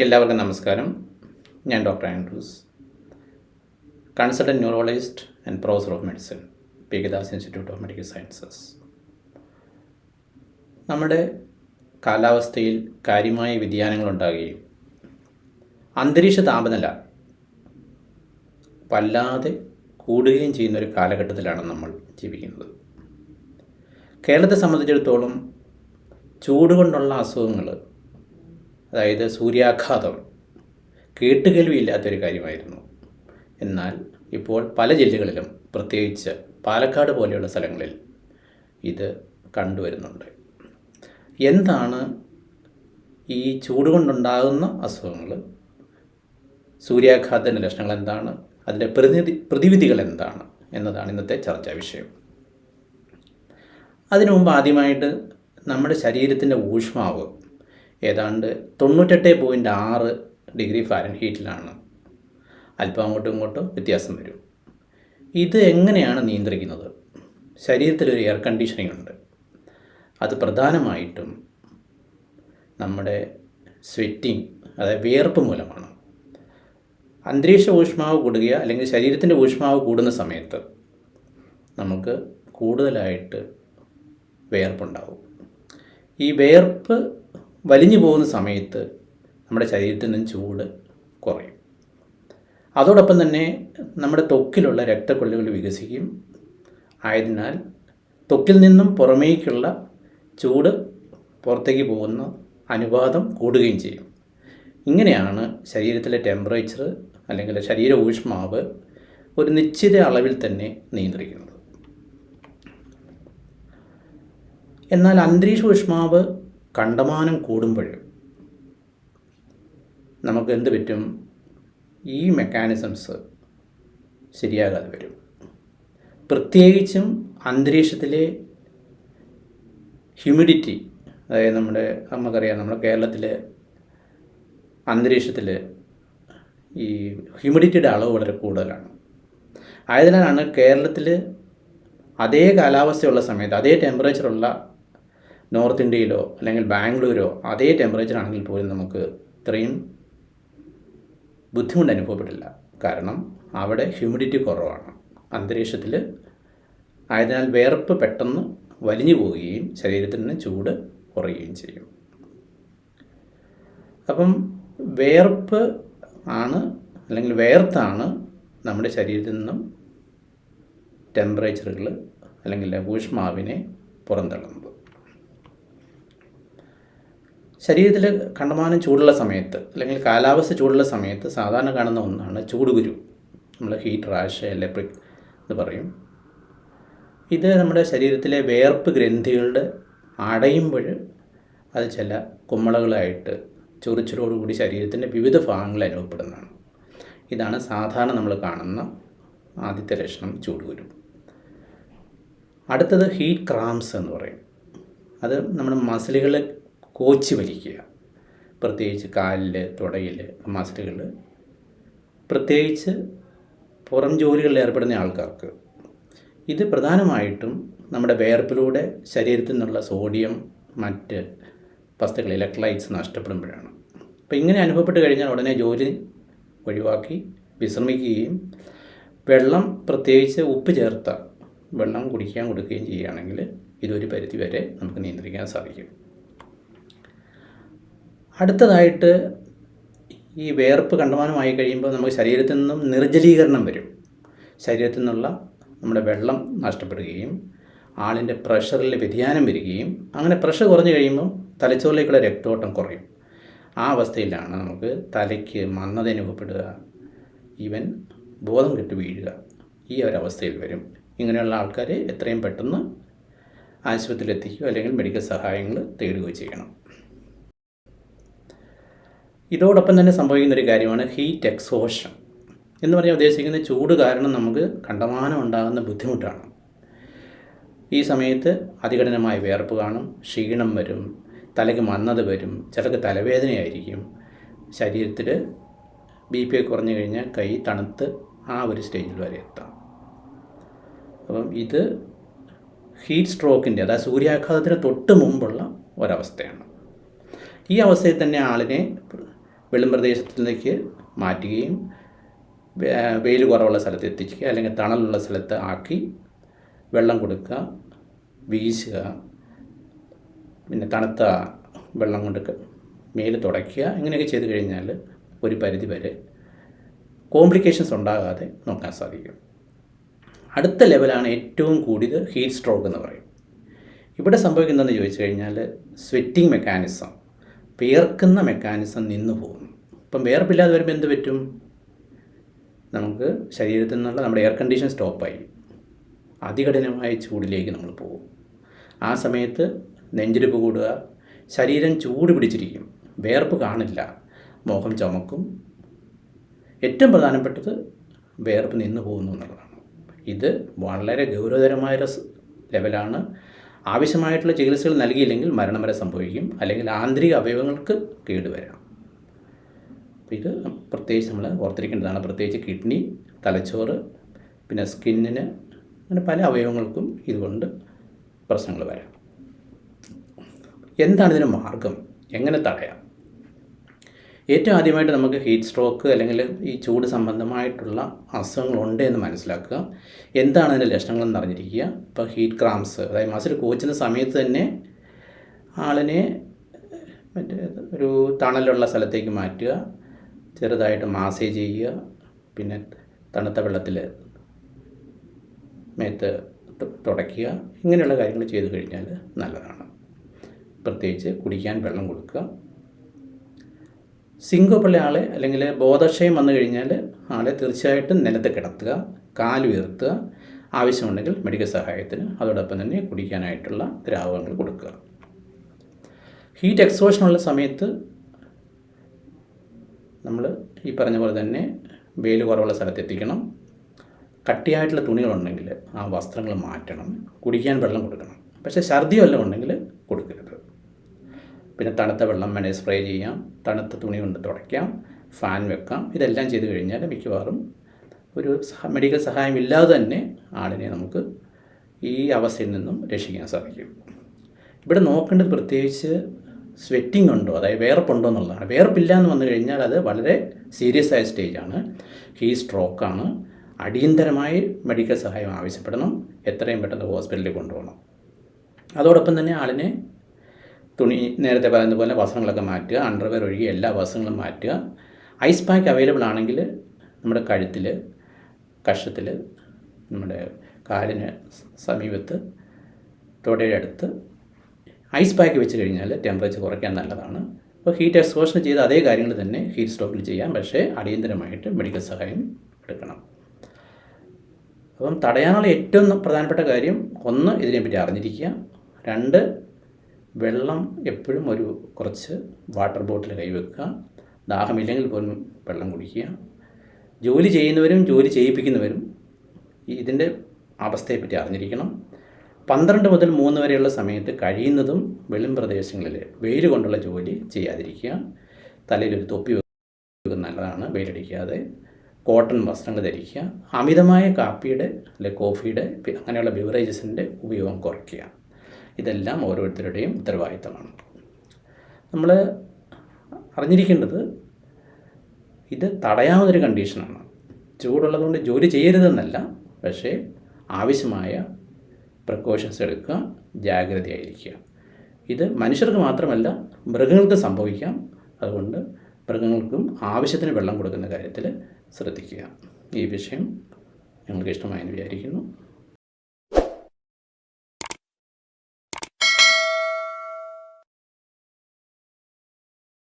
എല്ലാവർക്കും നമസ്കാരം. ഞാൻ doctor Andrews, consultant neurologist and professor of medicine, P K Das institute of medical sciences. നമ്മുടെ കാലാവസ്ഥയിൽ കാര്യമായ വ്യതിയാനങ്ങളുണ്ടാകുകയും അന്തരീക്ഷ താപനില വല്ലാതെ കൂടുകയും ചെയ്യുന്നൊരു കാലഘട്ടത്തിലാണ് നമ്മൾ ജീവിക്കുന്നത്. കേരളത്തെ സംബന്ധിച്ചിടത്തോളം ചൂട് കൊണ്ടുള്ള അസുഖങ്ങൾ, അതായത് സൂര്യാഘാതം, കേട്ടുകേൾവിയില്ലാത്തൊരു കാര്യമായിരുന്നു. എന്നാൽ ഇപ്പോൾ പല ജില്ലകളിലും, പ്രത്യേകിച്ച് പാലക്കാട് പോലെയുള്ള സ്ഥലങ്ങളിൽ ഇത് കണ്ടുവരുന്നുണ്ട്. എന്താണ് ഈ ചൂട് കൊണ്ടുണ്ടാകുന്ന അസുഖങ്ങൾ, സൂര്യാഘാതത്തിൻ്റെ ലക്ഷണങ്ങൾ എന്താണ്, അതിൻ്റെ പ്രതിവിധികൾ എന്താണ് എന്നതാണ് ഇന്നത്തെ ചർച്ചാ വിഷയം. അതിനു മുമ്പ് ആദ്യമായിട്ട് നമ്മുടെ ശരീരത്തിൻ്റെ ഊഷ്മാവ് ഏതാണ്ട് 98.6 ഡിഗ്രി ഫാരൻഹീറ്റിലാണ്. അല്പം അങ്ങോട്ടും ഇങ്ങോട്ടും വ്യത്യാസം വരും. ഇത് എങ്ങനെയാണ് നിയന്ത്രിക്കുന്നത്? ശരീരത്തിലൊരു എയർ കണ്ടീഷനിങ് ഉണ്ട്. അത് പ്രധാനമായിട്ടും നമ്മുടെ സ്വെറ്റിങ്, അതായത് വിയർപ്പ് മൂലമാണ്. അന്തരീക്ഷ ഊഷ്മാവ് കൂടുക, അല്ലെങ്കിൽ ശരീരത്തിൻ്റെ ഊഷ്മാവ് കൂടുന്ന സമയത്ത് നമുക്ക് കൂടുതലായിട്ട് വിയർപ്പുണ്ടാകും. ഈ വിയർപ്പ് വലിഞ്ഞു പോകുന്ന സമയത്ത് നമ്മുടെ ശരീരത്തിൽ നിന്നും ചൂട് കുറയും. അതോടൊപ്പം തന്നെ നമ്മുടെ ത്വക്കിലുള്ള രക്തക്കൊള്ളുകൾ വികസിക്കും. ആയതിനാൽ ത്വക്കിൽ നിന്നും പുറമേക്കുള്ള ചൂട് പുറത്തേക്ക് പോകുന്ന അനുപാതം കൂടുകയും ചെയ്യും. ഇങ്ങനെയാണ് ശരീരത്തിലെ ടെമ്പറേച്ചർ, അല്ലെങ്കിൽ ശരീര ഊഷ്മാവ് ഒരു നിശ്ചിത അളവിൽ തന്നെ നിയന്ത്രിക്കുന്നത്. എന്നാൽ അന്തരീക്ഷ ഊഷ്മാവ് കണ്ടമാനം കൂടുമ്പോൾ നമുക്ക് എന്ത് പറ്റും? ഈ മെക്കാനിസംസ് ശരിയാകാതെ വരും. പ്രത്യേകിച്ചും അന്തരീക്ഷത്തിലെ ഹ്യൂമിഡിറ്റി, അതായത് നമുക്കറിയാം, നമ്മുടെ കേരളത്തിലെ അന്തരീക്ഷത്തിൽ ഈ ഹ്യൂമിഡിറ്റിയുടെ അളവ് വളരെ കൂടുതലാണ്. ആയതിനാലാണ് കേരളത്തിൽ അതേ കാലാവസ്ഥയുള്ള സമയത്ത്, അതേ ടെമ്പറേച്ചറുള്ള നോർത്ത് ഇന്ത്യയിലോ അല്ലെങ്കിൽ ബാംഗ്ലൂരോ അതേ ടെമ്പറേച്ചർ ആണെങ്കിൽ പോലും നമുക്ക് ഇത്രയും ബുദ്ധിമുട്ട് അനുഭവപ്പെടില്ല. കാരണം അവിടെ ഹ്യൂമിഡിറ്റി കുറവാണ് അന്തരീക്ഷത്തിൽ. ആയതിനാൽ വിയർപ്പ് പെട്ടെന്ന് വലിഞ്ഞു പോവുകയും ശരീരത്തിന് ചൂട് കുറയുകയും ചെയ്യും. അപ്പം വിയർപ്പ് ആണ്, അല്ലെങ്കിൽ വിയർത്താണ് നമ്മുടെ ശരീരത്തിൽ നിന്നും ടെമ്പറേച്ചറുകൾ, അല്ലെങ്കിൽ ഊഷ്മാവിനെ പുറന്തള്ളുന്നത്. ശരീരത്തിൽ കണ്ടമാനം ചൂടുള്ള സമയത്ത്, അല്ലെങ്കിൽ കാലാവസ്ഥ ചൂടുള്ള സമയത്ത് സാധാരണ കാണുന്ന ഒന്നാണ് ചൂടുകുരു. നമ്മൾ ഹീറ്റ് റാഷ്, ഇലക്ട്രിക് എന്ന് പറയും. ഇത് നമ്മുടെ ശരീരത്തിലെ വിയർപ്പ് ഗ്രന്ഥികളുടെ അടയുമ്പോൾ അത് ചില കുമ്മളകളായിട്ട് ചൊറിച്ചിലോടുകൂടി ശരീരത്തിൻ്റെ വിവിധ ഭാഗങ്ങളിൽ അനുഭവപ്പെടുന്നതാണ്. ഇതാണ് സാധാരണ നമ്മൾ കാണുന്ന ആദ്യത്തെ ലക്ഷണം, ചൂടുകുരു. അടുത്തത് ഹീറ്റ് ക്രാംസ് എന്ന് പറയും. അത് നമ്മുടെ മസിലുകളെ കോച്ചി വലിക്കുക, പ്രത്യേകിച്ച് കാലിൽ, തുടയിൽ മസിലുകൾ, പ്രത്യേകിച്ച് പുറം ജോലികളിൽ ഏർപ്പെടുന്ന ആൾക്കാർക്ക്. ഇത് പ്രധാനമായിട്ടും നമ്മുടെ വിയർപ്പിലൂടെ ശരീരത്തിൽ നിന്നുള്ള സോഡിയം, മറ്റ് വസ്തുക്കൾ, ഇലക്ട്രോലൈറ്റ്സ് നഷ്ടപ്പെടുമ്പോഴാണ്. അപ്പോൾ ഇങ്ങനെ അനുഭവപ്പെട്ട് കഴിഞ്ഞാൽ ഉടനെ ജോലി ഒഴിവാക്കി വിശ്രമിക്കുകയും വെള്ളം, പ്രത്യേകിച്ച് ഉപ്പ് ചേർത്ത വെള്ളം കുടിക്കാൻ കൊടുക്കുകയും ചെയ്യുകയാണെങ്കിൽ ഇതൊരു പരിധി വരെ നമുക്ക് നിയന്ത്രിക്കാൻ സാധിക്കും. അടുത്തതായിട്ട് ഈ വിയർപ്പ് കണ്ടമാനമായി കഴിയുമ്പോൾ നമുക്ക് ശരീരത്തിൽ നിന്നും നിർജ്ജലീകരണം വരും. ശരീരത്തിൽ നിന്നുള്ള നമ്മുടെ വെള്ളം നഷ്ടപ്പെടുകയും ആളിൻ്റെ പ്രഷറിൽ വ്യതിയാനം വരികയും, അങ്ങനെ പ്രഷർ കുറഞ്ഞു കഴിയുമ്പോൾ തലച്ചോറിലേക്കുള്ള രക്തോട്ടം കുറയും. ആ അവസ്ഥയിലാണ് നമുക്ക് തലയ്ക്ക് മന്ദത അനുഭവപ്പെടുക, ഈവൻ ബോധം കെട്ട് വീഴുക. ഈ ഒരവസ്ഥയിൽ വരും. ഇങ്ങനെയുള്ള ആൾക്കാരെ എത്രയും പെട്ടെന്ന് ആശുപത്രിയിൽ എത്തിക്കുകയോ അല്ലെങ്കിൽ മെഡിക്കൽ സഹായങ്ങൾ തേടുകയോ ചെയ്യണം. ഇതോടൊപ്പം തന്നെ സംഭവിക്കുന്നൊരു കാര്യമാണ് ഹീറ്റ് എക്സോഷൻ എന്ന് പറഞ്ഞാൽ ഉദ്ദേശിക്കുന്നത് ചൂട് കാരണം നമുക്ക് കണ്ടമാനം ഉണ്ടാകുന്ന ബുദ്ധിമുട്ടാണ്. ഈ സമയത്ത് അതികഠിനമായ വിയർപ്പ് കാണും, ക്ഷീണം വരും, തലയ്ക്ക് മന്ദത വരും, ചിലർക്ക് തലവേദനയായിരിക്കും, ശരീരത്തിൽ BP കുറഞ്ഞു കഴിഞ്ഞാൽ കൈ തണുത്ത് ആ ഒരു സ്റ്റേജിൽ വരെ എത്താം. അപ്പം ഇത് ഹീറ്റ് സ്ട്രോക്കിൻ്റെ, അതായത് സൂര്യാഘാതത്തിന് തൊട്ട് മുമ്പുള്ള ഒരവസ്ഥയാണ്. ഈ അവസ്ഥയിൽ തന്നെ ആളിനെ വെള്ളം പ്രദേശത്തിലേക്ക് മാറ്റുകയും വെയിൽ കുറവുള്ള സ്ഥലത്ത് എത്തിക്കുക, അല്ലെങ്കിൽ തണലുള്ള സ്ഥലത്ത് ആക്കി വെള്ളം കൊടുക്കുക, വീശുക, പിന്നെ തണുത്ത വെള്ളം കൊണ്ട് മേല് തുടയ്ക്കുക. ഇങ്ങനെയൊക്കെ ചെയ്ത് കഴിഞ്ഞാൽ ഒരു പരിധി വരെ കോംപ്ലിക്കേഷൻസ് ഉണ്ടാകാതെ നോക്കാൻ സാധിക്കും. അടുത്ത ലെവലാണ് ഏറ്റവും കൂടിയത് ഹീറ്റ് സ്ട്രോക്ക് എന്ന് പറയും. ഇവിടെ സംഭവിക്കുന്നതെന്ന് ചോദിച്ചു കഴിഞ്ഞാൽ സ്വെറ്റിംഗ് മെക്കാനിസം, വിയർക്കുന്ന മെക്കാനിസം നിന്നു പോകുന്നു. ഇപ്പം വിയർപ്പില്ലാതെ വരുമ്പോൾ എന്ത് പറ്റും? നമുക്ക് ശരീരത്തിൽ നിന്നുള്ള നമ്മുടെ എയർ കണ്ടീഷൻ സ്റ്റോപ്പായി അതികഠിനമായ ചൂടിലേക്ക് നമ്മൾ പോകും. ആ സമയത്ത് നെഞ്ചിടിപ്പ് കൂടുക, ശരീരം ചൂട് പിടിച്ചിരിക്കും, വിയർപ്പ് കാണില്ല, മുഖം ചുമക്കും. ഏറ്റവും പ്രധാനപ്പെട്ടത് വിയർപ്പ് നിന്നു പോകുന്നു എന്നുള്ളതാണ്. ഇത് വളരെ ഗൗരവതരമായ ലെവലാണ്. ആവശ്യമായിട്ടുള്ള ചികിത്സകൾ നൽകിയില്ലെങ്കിൽ മരണം വരെ സംഭവിക്കും, അല്ലെങ്കിൽ ആന്തരിക അവയവങ്ങൾക്ക് കേടുവരാം. ഇത് പ്രത്യേകിച്ച് നമ്മൾ ഓർത്തിരിക്കേണ്ടതാണ്. പ്രത്യേകിച്ച് കിഡ്നി, തലച്ചോറ്, പിന്നെ സ്കിന്നിന്, അങ്ങനെ പല അവയവങ്ങൾക്കും ഇതുകൊണ്ട് പ്രശ്നങ്ങൾ വരാം. എന്താണ് ഇതിന് മാർഗം? എങ്ങനെ തടയാം? ഏറ്റവും ആദ്യമായിട്ട് നമുക്ക് ഹീറ്റ് സ്ട്രോക്ക് അല്ലെങ്കിൽ ഈ ചൂട് സംബന്ധമായിട്ടുള്ള അസുഖങ്ങളുണ്ട് എന്ന് മനസ്സിലാക്കുക. എന്താണ് അതിൻ്റെ ലക്ഷണങ്ങളെന്ന് അറിഞ്ഞിരിക്കുക. ഇപ്പോൾ ഹീറ്റ് ക്രാംസ്, അതായത് മസിൽ കോച്ചുന്ന സമയത്ത് തന്നെ ആളിനെ ഒരു തണലുള്ള സ്ഥലത്തേക്ക് മാറ്റുക, ചെറുതായിട്ട് മാസേജ് ചെയ്യുക, പിന്നെ തണുത്ത വെള്ളത്തിൽ മേത്ത് തുടയ്ക്കുക. ഇങ്ങനെയുള്ള കാര്യങ്ങൾ ചെയ്തു കഴിഞ്ഞാൽ നല്ലതാണ്. പ്രത്യേകിച്ച് കുടിക്കാൻ വെള്ളം കൊടുക്കുക. സിങ്കോപ്പുള്ള ആളെ അല്ലെങ്കിൽ ബോധക്ഷയം വന്നു കഴിഞ്ഞാൽ ആളെ തീർച്ചയായിട്ടും നിലത്ത് കിടത്തുക, കാലുയർത്തുക, ആവശ്യമുണ്ടെങ്കിൽ മെഡിക്കൽ സഹായത്തിന്, അതോടൊപ്പം തന്നെ കുടിക്കാനായിട്ടുള്ള ദ്രാവകങ്ങൾ കൊടുക്കുക. ഹീറ്റ് എക്സ്പോഷനുള്ള സമയത്ത് നമ്മൾ ഈ പറഞ്ഞ പോലെ തന്നെ വെയിൽ കുറവുള്ള സ്ഥലത്ത് എത്തിക്കണം. കട്ടിയായിട്ടുള്ള തുണികളുണ്ടെങ്കിൽ ആ വസ്ത്രങ്ങൾ മാറ്റണം. കുടിക്കാൻ വെള്ളം കൊടുക്കണം. പക്ഷേ ഛർദി വല്ലതും ഉണ്ടെങ്കിൽ കൊടുക്കരുത്. പിന്നെ തണുത്ത വെള്ളം വേണേൽ സ്പ്രേ ചെയ്യാം, തണുത്ത തുണി കൊണ്ട് തുടയ്ക്കാം, ഫാൻ വെക്കാം. ഇതെല്ലാം ചെയ്ത് കഴിഞ്ഞാൽ മിക്കവാറും ഒരു മെഡിക്കൽ സഹായം ഇല്ലാതെ തന്നെ ആളിനെ നമുക്ക് ഈ അവസ്ഥയിൽ നിന്നും രക്ഷിക്കാൻ സാധിക്കും. ഇവിടെ നോക്കേണ്ടത് പ്രത്യേകിച്ച് സ്വെറ്റിംഗ് ഉണ്ടോ, അതായത് വിയർപ്പുണ്ടോ എന്നുള്ളതാണ്. വിയർപ്പില്ല എന്ന് വന്നു കഴിഞ്ഞാൽ അത് വളരെ സീരിയസ് ആയ സ്റ്റേജാണ്, ഹീറ്റ് സ്ട്രോക്കാണ്. അടിയന്തരമായി മെഡിക്കൽ സഹായം ആവശ്യപ്പെടണം. എത്രയും പെട്ടെന്ന് ഹോസ്പിറ്റലിൽ കൊണ്ടുപോകണം. അതോടൊപ്പം തന്നെ ആളിനെ നേരത്തെ പറയുന്നതുപോലെ വസ്ത്രങ്ങളൊക്കെ മാറ്റുക, അണ്ടർവെയർ ഒഴികെ എല്ലാ വസ്ത്രങ്ങളും മാറ്റുക. ഐസ് പാക്ക് അവൈലബിൾ ആണെങ്കിൽ നമ്മുടെ കഴുത്തിൽ, കഷത്തിൽ, നമ്മുടെ കാലിന് സമീപത്ത്, തുടയുടെ അടുത്ത് ഐസ് പാക്ക് വെച്ച് കഴിഞ്ഞാൽ ടെമ്പറേച്ചർ കുറയ്ക്കാൻ നല്ലതാണ്. അപ്പോൾ ഹീറ്റ് എക്സ്പോഷർ ചെയ്ത അതേ കാര്യങ്ങൾ തന്നെ ഹീറ്റ് സ്ട്രോക്കിൽ ചെയ്യാം, പക്ഷേ അടിയന്തരമായിട്ട് മെഡിക്കൽ സഹായം എടുക്കണം. അപ്പം തടയാനുള്ള ഏറ്റവും പ്രധാനപ്പെട്ട കാര്യം, ഒന്ന്, ഇതിനെപ്പറ്റി അറിഞ്ഞിരിക്കുക. രണ്ട്, വെള്ളം എപ്പോഴും കുറച്ച് വാട്ടർ ബോട്ടിൽ കൈവെക്കുക. ദാഹമില്ലെങ്കിൽ പോലും വെള്ളം കുടിക്കുക. ജോലി ചെയ്യുന്നവരും ജോലി ചെയ്യിപ്പിക്കുന്നവരും ഇതിൻ്റെ അവസ്ഥയെപ്പറ്റി അറിഞ്ഞിരിക്കണം. 12 മുതൽ 3 വരെയുള്ള സമയത്ത് കഴിയുന്നതും വെളിം പ്രദേശങ്ങളിൽ വെയിൽ കൊണ്ടുള്ള ജോലി ചെയ്യാതിരിക്കുക. തലയിലൊരു തൊപ്പി വെക്കുന്നത് നല്ലതാണ്, വെയിലടിക്കാതെ. കോട്ടൺ വസ്ത്രങ്ങൾ ധരിക്കുക. അമിതമായ കാപ്പിയുടെ അല്ലെങ്കിൽ കോഫിയുടെ അങ്ങനെയുള്ള ബിവറേജസിൻ്റെ ഉപയോഗം കുറയ്ക്കുക. ഇതെല്ലാം ഓരോരുത്തരുടെയും ഉത്തരവാദിത്തമാണ്. നമ്മൾ അറിഞ്ഞിരിക്കേണ്ടത് ഇത് തടയാവുന്നൊരു കണ്ടീഷനാണ്. ചൂടുള്ളതുകൊണ്ട് ജോലി ചെയ്യരുതെന്നല്ല, പക്ഷേ ആവശ്യമായ പ്രിക്കോഷൻസ് എടുക്കുക, ജാഗ്രതയായിരിക്കുക. ഇത് മനുഷ്യർക്ക് മാത്രമല്ല മൃഗങ്ങൾക്ക് സംഭവിക്കാം. അതുകൊണ്ട് മൃഗങ്ങൾക്കും ആവശ്യത്തിന് വെള്ളം കൊടുക്കുന്ന കാര്യത്തിൽ ശ്രദ്ധിക്കുക. ഈ വിഷയം നിങ്ങൾക്ക് ഇഷ്ടമായെന്ന് വിചാരിക്കുന്നു.